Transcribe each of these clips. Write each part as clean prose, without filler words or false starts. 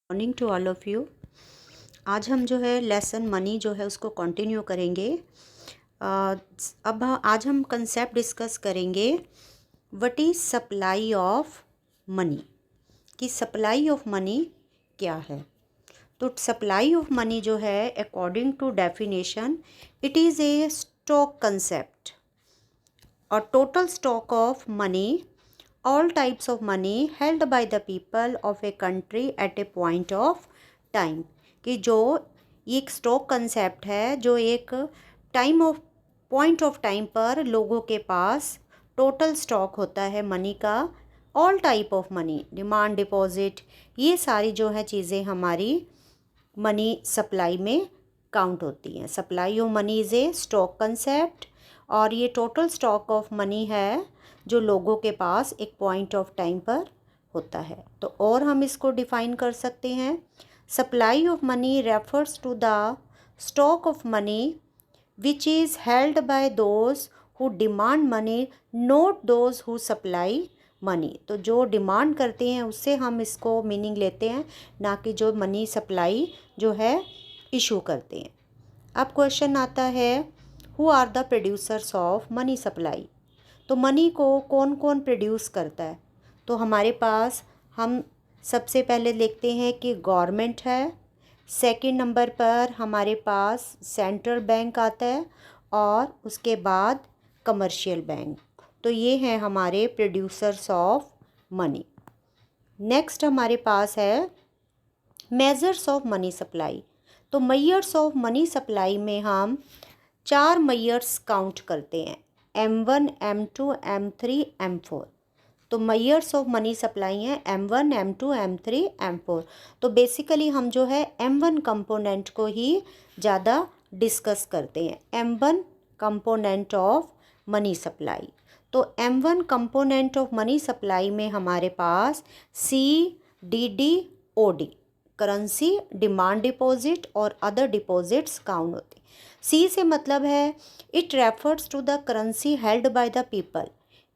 Morning to all of you. आज हम जो है लेसन मनी जो है उसको कंटिन्यू करेंगे। आज हम कंसेप्ट डिस्कस करेंगे what is supply of money, कि सप्लाई ऑफ मनी क्या है। तो सप्लाई ऑफ मनी जो है according to definition it is a stock concept और total stock of money, all types of money held by the people of a country at a point of time। कि जो ये एक stock concept है जो एक पॉइंट ऑफ टाइम पर लोगों के पास टोटल स्टॉक होता है मनी का। All type of money, demand deposit, ये सारी जो है चीज़ें हमारी मनी सप्लाई में काउंट होती हैं। Supply of money is a stock concept और ये टोटल स्टॉक ऑफ मनी है जो लोगों के पास एक पॉइंट ऑफ टाइम पर होता है। तो और हम इसको डिफ़ाइन कर सकते हैं, supply of money refers to the stock of money which is held by those who demand money, not those who supply money. तो जो डिमांड करते हैं उससे हम इसको मीनिंग लेते हैं, ना कि जो मनी सप्लाई जो है इशू करते हैं। अब क्वेश्चन आता है who are the producers of money supply. तो मनी को कौन कौन प्रोड्यूस करता है। तो हमारे पास हम सबसे पहले देखते हैं कि गवर्नमेंट है, सेकंड नंबर पर हमारे पास सेंट्रल बैंक आता है और उसके बाद कमर्शियल बैंक। तो ये हैं हमारे प्रोड्यूसर्स ऑफ मनी। नेक्स्ट हमारे पास है मेजर्स ऑफ मनी सप्लाई। तो मेजर्स ऑफ मनी सप्लाई में हम 4 मेजर्स काउंट करते हैं, M1, M2, M3, M4। तो मेजर्स ऑफ मनी सप्लाई हैं M1, M2, M3, M4। तो बेसिकली हम जो है M1 कंपोनेंट को ही ज़्यादा डिस्कस करते हैं, M1 component of money supply. तो M1 component of money supply में हमारे पास CDD-OD, करेंसी, डिमांड डिपॉजिट और अदर डिपॉजिट्स काउंट होते हैं। सी से मतलब है it refers to the currency held by the people,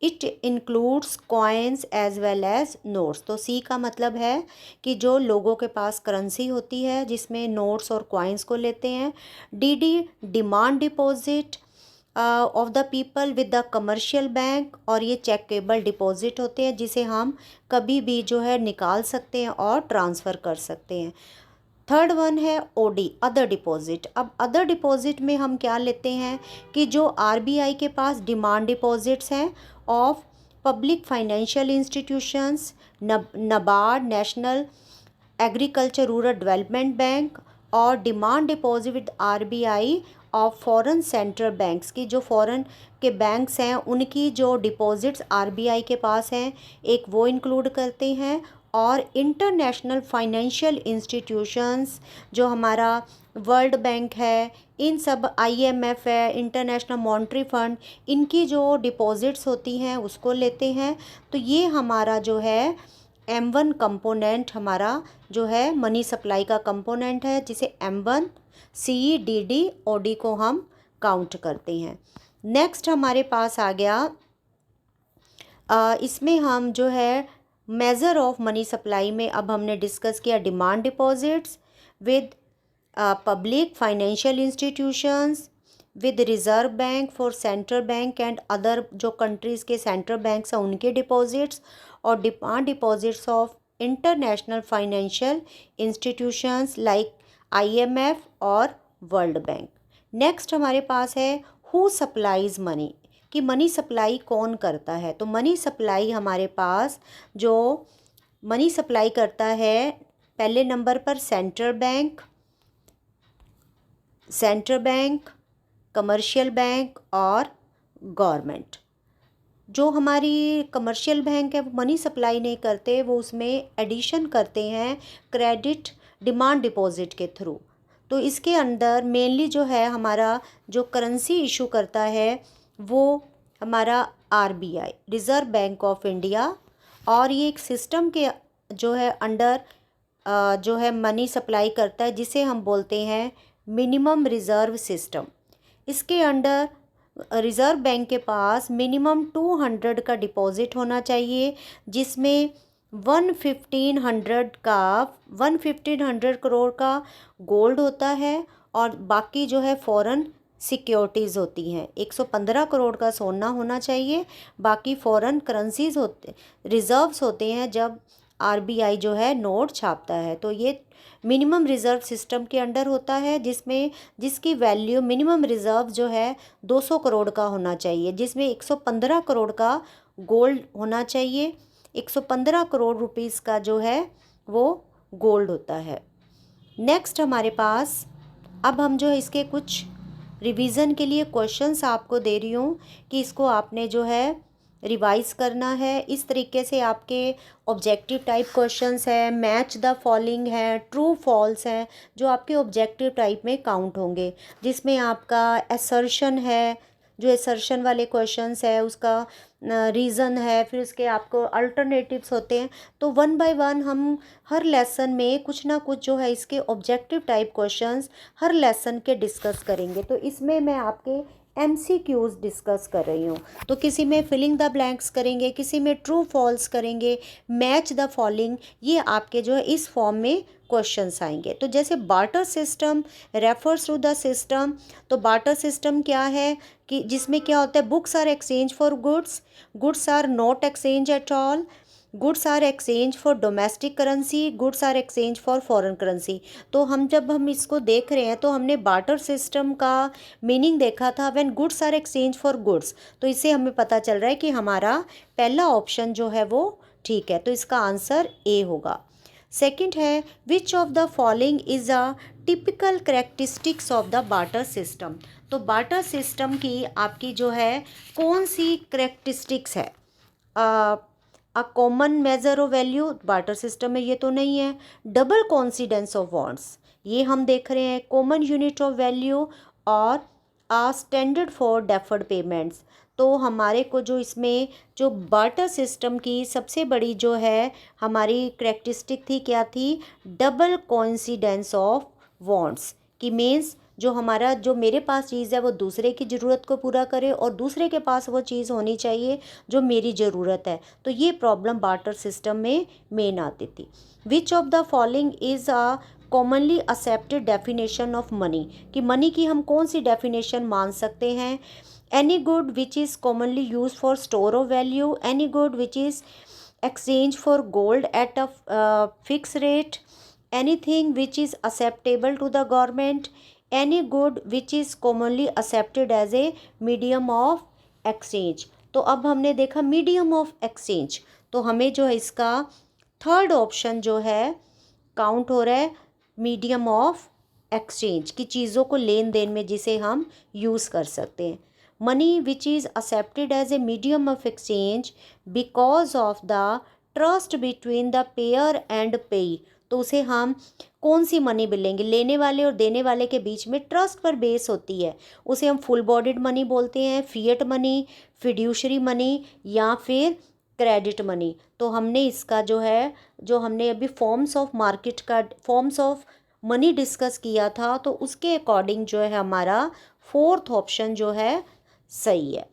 it includes coins as well as notes. तो सी का मतलब है कि जो लोगों के पास करेंसी होती है जिसमें नोट्स और कॉइन्स को लेते हैं। DD demand deposit of the people with the commercial bank, और ये चेकेबल डिपॉजिट होते हैं जिसे हम कभी भी जो है निकाल सकते हैं और ट्रांसफ़र कर सकते हैं। थर्ड वन है OD अदर डिपॉजिट। अब अदर डिपॉजिट में हम क्या लेते हैं कि जो RBI के पास डिमांड डिपॉजिट्स हैं of public financial institutions, NABARD national agriculture rural development bank, और demand deposit with RBI of foreign central banks, की जो फॉरेन के बैंक्स हैं उनकी जो डिपॉजिट्स RBI के पास हैं एक वो इंक्लूड करते हैं। और इंटरनेशनल फाइनेंशियल इंस्टीट्यूशंस जो हमारा वर्ल्ड बैंक है, इन सब IMF है, इंटरनेशनल मॉनेटरी फंड, इनकी जो डिपॉजिट्स होती हैं उसको लेते हैं। तो ये हमारा जो है M1 कंपोनेंट हमारा जो है मनी सप्लाई का कंपोनेंट है, जिसे M1 CDD-OD को हम काउंट करते हैं। नेक्स्ट हमारे पास आ गया इसमें हम जो है मेज़र ऑफ मनी सप्लाई में अब हमने डिस्कस किया demand deposits with public financial institutions, with reserve bank for central bank and other जो कंट्रीज़ के सेंट्रल बैंक्स हैं उनके डिपॉजिट्स, और demand deposits of international financial institutions like IMF और वर्ल्ड बैंक। नेक्स्ट हमारे पास है हु सप्लाइज मनी, कि money supply कौन करता है। तो मनी सप्लाई हमारे पास जो मनी सप्लाई करता है पहले नंबर पर सेंट्रल बैंक, कमर्शियल बैंक और गवर्नमेंट। जो हमारी कमर्शियल बैंक है वो मनी सप्लाई नहीं करते, वो उसमें एडिशन करते हैं क्रेडिट डिमांड डिपॉजिट के थ्रू। तो इसके अंदर मेनली जो है हमारा जो करेंसी इशू करता है वो हमारा RBI reserve bank of India, और ये एक सिस्टम के जो है अंडर जो है मनी सप्लाई करता है जिसे हम बोलते हैं मिनिमम रिज़र्व सिस्टम। इसके अंडर रिज़र्व बैंक के पास मिनिमम 200 का डिपॉजिट होना चाहिए, जिसमें 1500 करोड़ का गोल्ड होता है और बाकी जो है फॉरेन सिक्योरिटीज़ होती हैं। 115 करोड़ का सोना होना चाहिए, बाकी फॉरेन करेंसीज होते रिजर्व्स होते हैं जब आरबीआई जो है नोट छापता है। तो ये मिनिमम रिज़र्व सिस्टम के अंडर होता है, जिसकी वैल्यू मिनिमम रिज़र्व जो है 200 करोड़ का होना चाहिए, जिसमें 115 करोड़ का गोल्ड होना चाहिए। 115 करोड़ रुपीस का जो है वो गोल्ड होता है। नेक्स्ट हमारे पास अब हम जो है इसके कुछ रिवीजन के लिए क्वेश्चंस आपको दे रही हूँ कि इसको आपने जो है रिवाइज करना है। इस तरीके से आपके ऑब्जेक्टिव टाइप क्वेश्चंस है, मैच द फॉलोइंग है, ट्रू फॉल्स है, जो आपके ऑब्जेक्टिव टाइप में काउंट होंगे, जिसमें आपका असर्शन है, जो असर्शन वाले क्वेश्चंस है उसका रीज़न है, फिर उसके आपको अल्टरनेटिव्स होते हैं। तो वन बाय वन हम हर लेसन में कुछ ना कुछ जो है इसके ऑब्जेक्टिव टाइप क्वेश्चंस हर लेसन के डिस्कस करेंगे। तो इसमें मैं आपके MCQs डिस्कस कर रही हूँ। तो किसी में फिलिंग द ब्लैंक्स करेंगे, किसी में ट्रू फॉल्स करेंगे, मैच द फॉलोइंग, ये आपके जो है इस फॉर्म में क्वेश्चंस आएंगे। तो जैसे barter system refers to the system, तो बार्टर सिस्टम क्या है कि जिसमें क्या होता है, books are exchange for goods, goods are not exchange at all, goods are exchange for domestic currency, goods are exchange for foreign currency. तो जब हम इसको देख रहे हैं तो हमने बार्टर सिस्टम का मीनिंग देखा था, when goods are exchange for goods. तो इससे हमें पता चल रहा है कि हमारा पहला ऑप्शन जो है वो ठीक है, तो इसका आंसर ए होगा। सेकंड है, विच of the following is a typical characteristics of the barter system. तो बार्टर सिस्टम की आपकी जो है कौन सी करेक्टरिस्टिक्स है। A common measure of value barter system में ये तो नहीं है। डबल कॉन्सिडेंस ऑफ बॉन्ड्स ये हम देख रहे हैं। कॉमन यूनिट ऑफ वैल्यू और आ स्टैंडर्ड फॉर डेफर्ड पेमेंट्स। तो हमारे को जो इसमें जो बार्टर सिस्टम की सबसे बड़ी जो है हमारी करेक्टरिस्टिक थी, क्या थी, डबल कोइंसिडेंस ऑफ वांट्स की मीन्स जो हमारा जो मेरे पास चीज़ है वो दूसरे की ज़रूरत को पूरा करे और दूसरे के पास वो चीज़ होनी चाहिए जो मेरी ज़रूरत है। तो ये प्रॉब्लम बार्टर सिस्टम में मेन आती थी। विच of the following is a commonly accepted definition of money, कि मनी की हम कौन सी डेफिनेशन मान सकते हैं। Any good which is commonly use for store of value, any good which is exchange for gold at a fix rate, anything which is acceptable to the government, any good which is commonly accepted as a medium of exchange। तो अब हमने देखा medium of exchange, तो हमें जो है इसका third option जो है काउंट हो रहा है, मीडियम ऑफ एक्सचेंज की चीज़ों को लेन देन में जिसे हम यूज़ कर सकते हैं। Money which is accepted as a medium of exchange because of the trust between the payer and payee. तो उसे हम कौन सी मनी बोलेंगे, लेने वाले और देने वाले के बीच में ट्रस्ट पर बेस होती है, उसे हम फुल बॉडीड मनी बोलते हैं, फिएट मनी, फिड्यूशरी मनी या फिर क्रेडिट मनी। तो हमने इसका जो है जो हमने अभी फॉर्म्स ऑफ मार्केट का फॉर्म्स ऑफ मनी डिस्कस किया था, तो उसके अकॉर्डिंग जो है हमारा फोर्थ ऑप्शन जो है सही है।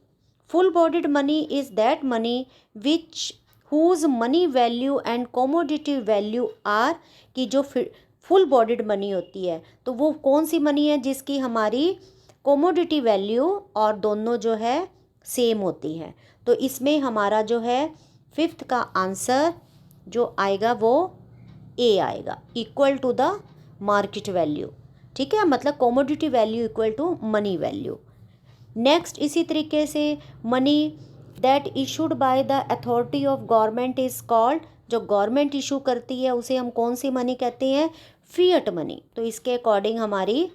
Full bodied money is that money which whose money value and commodity value are, की जो फुल बॉडीड मनी होती है तो वो कौन सी मनी है जिसकी हमारी कॉमोडिटी वैल्यू और दोनों जो है सेम होती है। तो इसमें हमारा जो है फिफ्थ का आंसर जो आएगा वो ए आएगा, equal to the market value. ठीक है, मतलब commodity value equal to money value. Next इसी तरीके से money that issued by the authority of government is called, जो गवर्नमेंट इशू करती है उसे हम कौन सी मनी कहते हैं, फिएट मनी। तो इसके अकॉर्डिंग हमारी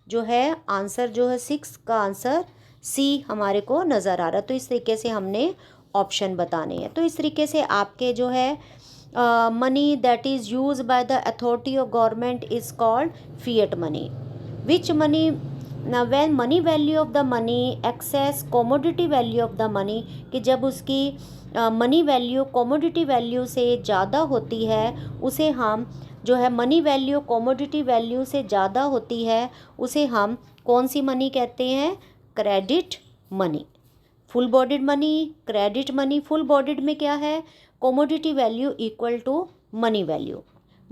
जो है आंसर जो है सिक्स का आंसर सी हमारे को नज़र आ रहा है। तो इस तरीके से हमने ऑप्शन बताने हैं। तो इस तरीके से आपके जो है money that is use by the authority of government is called fiat money. Which money when money value of the money excess commodity value of the money, कि जब उसकी मनी वैल्यू कॉमोडिटी वैल्यू से ज़्यादा होती है उसे हम जो है मनी वैल्यू कॉमोडिटी वैल्यू से ज़्यादा होती है उसे हम कौन सी मनी कहते हैं, credit money. Full bodied money, credit money. Full bodied में क्या है, commodity value equal to money value.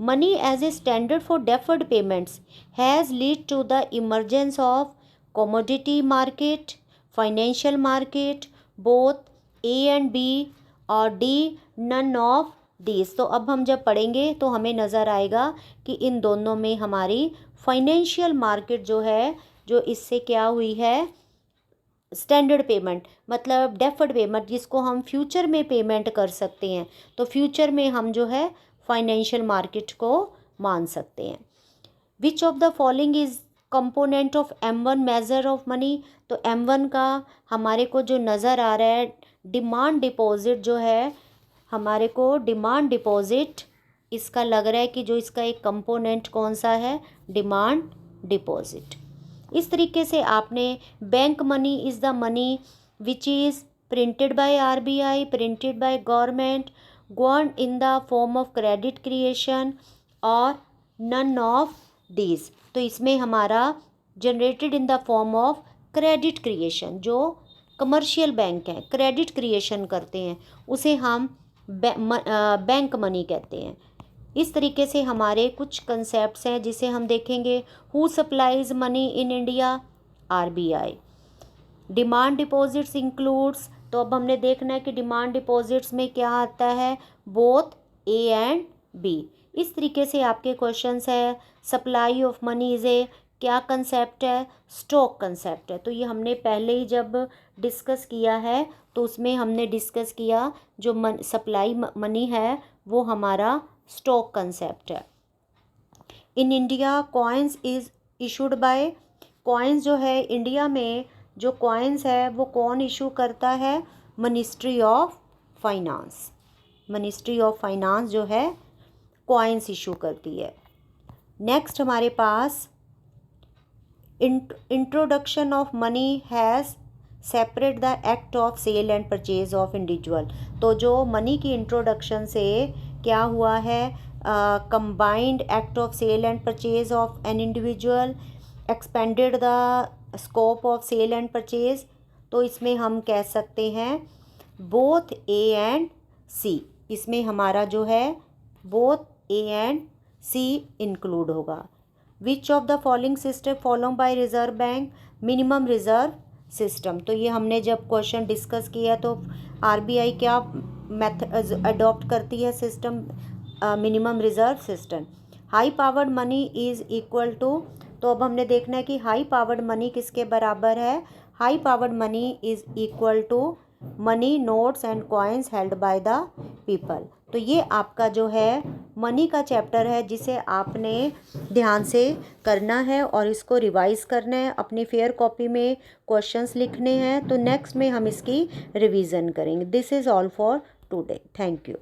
Money as a standard for deferred payments has led to the emergence of commodity market, financial market, both A and B और D none of these. तो अब हम जब पढ़ेंगे तो हमें नज़र आएगा कि इन दोनों में हमारी फाइनेंशियल मार्केट जो है, जो इससे क्या हुई है, स्टैंडर्ड पेमेंट मतलब डेफर्ड पेमेंट, जिसको हम फ्यूचर में पेमेंट कर सकते हैं, तो फ्यूचर में हम जो है फाइनेंशियल मार्केट को मान सकते हैं. विच of the following is component of M1 measure of money. तो M1 का हमारे को जो नज़र आ रहा है, डिमांड डिपॉजिट जो है, हमारे को डिमांड डिपॉजिट इसका लग रहा है कि जो इसका एक कंपोनेंट कौन सा है, डिमांड डिपॉजिट. इस तरीके से आपने bank money is the money which is printed by RBI, printed by government, gone in the form of credit creation और नन ऑफ दीज. तो इसमें हमारा generated in the form of credit creation, जो commercial bank हैं credit creation करते हैं, उसे हम बैंक मनी कहते हैं. इस तरीके से हमारे कुछ कंसेप्ट्स हैं जिसे हम देखेंगे. Who supplies money in India, RBI. Demand deposits includes. तो अब हमने देखना है कि डिमांड डिपॉजिट्स में क्या आता है, बोथ A एंड B. इस तरीके से आपके क्वेश्चंस है. Supply of money is a क्या कंसेप्ट है, स्टॉक कंसेप्ट है. तो ये हमने पहले ही जब डिस्कस किया है तो उसमें हमने डिस्कस किया जो सप्लाई मनी है वो हमारा स्टॉक कंसेप्ट है. In India coins is issued by. Coins जो है इंडिया में जो कॉइन्स है वो कौन इशू करता है, ministry of finance. Ministry of finance जो है कॉइन्स इशू करती है. नेक्स्ट हमारे पास introduction of money has separate the act of sale and purchase of individual. तो जो मनी की इंट्रोडक्शन से क्या हुआ है, combined act of sale and purchase of an individual, expanded the scope of sale and purchase. तो इसमें हम कह सकते हैं बोथ A एंड C. इसमें हमारा जो है both A and C include होगा. Which of the following system follow by reserve bank, minimum reserve system. तो ये हमने जब क्वेश्चन डिस्कस किया तो RBI क्या मेथड अडॉप्ट करती है system, minimum reserve system. High powered money is equal to. तो अब हमने देखना है कि हाई पावर्ड मनी किसके बराबर है. High powered money is equal to money notes and coins held by the people. तो ये आपका जो है मनी का चैप्टर है जिसे आपने ध्यान से करना है और इसको रिवाइज करना है. अपनी फेयर कॉपी में क्वेश्चंस लिखने हैं. तो नेक्स्ट में हम इसकी रिवीजन करेंगे. This is all for today. Thank you.